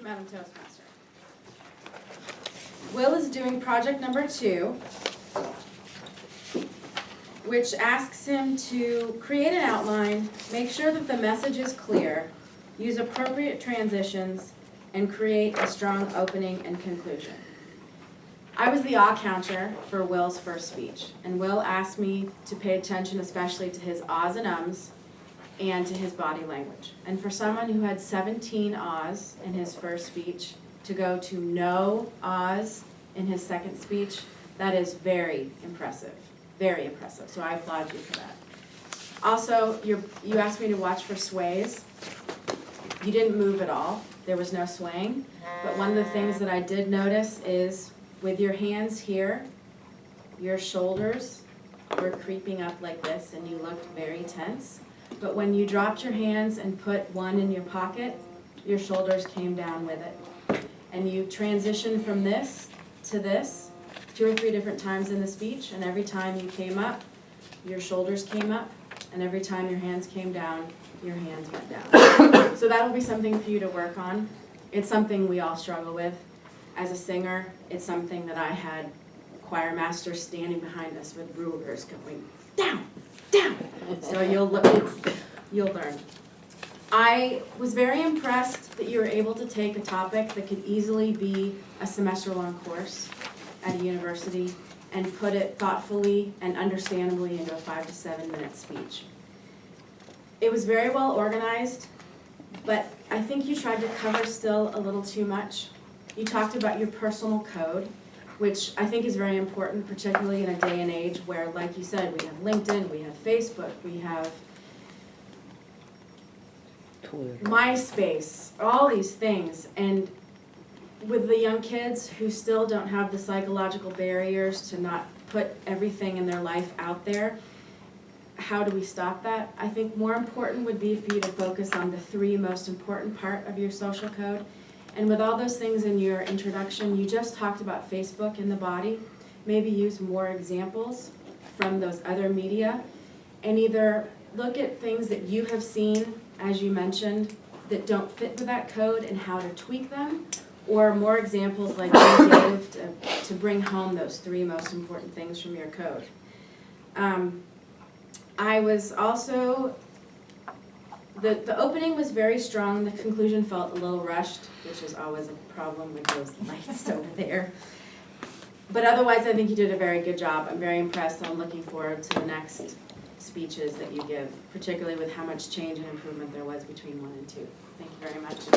Madam Toastmaster. Will is doing project number 2, which asks him to create an outline, make sure that the message is clear, use appropriate transitions, and create a strong opening and conclusion. I was the ah counter for Will's first speech, and Will asked me to pay attention especially to his ahs and ums and to his body language. And for someone who had 17 ahs in his first speech, to go to no ahs in his second speech, that is very impressive, very impressive. So I applaud you for that. Also, you asked me to watch for sways. You didn't move at all. There was no swaying. But one of the things that I did notice is with your hands here, your shoulders were creeping up like this and you looked very tense. But when you dropped your hands and put one in your pocket, your shoulders came down with it. And you transitioned from this to this 2 or 3 different times in the speech, and every time you came up, your shoulders came up, and every time your hands came down, your hands went down. So that'll be something for you to work on. It's something we all struggle with. As a singer, it's something that I had choir masters standing behind us with rulers going down, down. So you'll learn. I was very impressed that you were able to take a topic that could easily be a semester-long course at a university and put it thoughtfully and understandably into a 5 to 7 minute speech. It was very well organized, but I think you tried to cover still a little too much. You talked about your personal code, which I think is very important, particularly in a day and age where, like you said, we have LinkedIn, we have Facebook, we have Twitter, MySpace, all these things. And with the young kids who still don't have the psychological barriers to not put everything in their life out there, how do we stop that? I think more important would be for you to focus on the 3 most important part of your social code. And with all those things in your introduction, you just talked about Facebook and the body. Maybe use more examples from those other media, and either look at things that you have seen, as you mentioned, that don't fit with that code and how to tweak them, or more examples like you gave to bring home those 3 most important things from your code. I was also, the opening was very strong, the conclusion felt a little rushed, which is always a problem with those lights over there. But otherwise, I think you did a very good job. I'm very impressed. I'm looking forward to the next speeches that you give, particularly with how much change and improvement there was between 1 and 2. Thank you very much.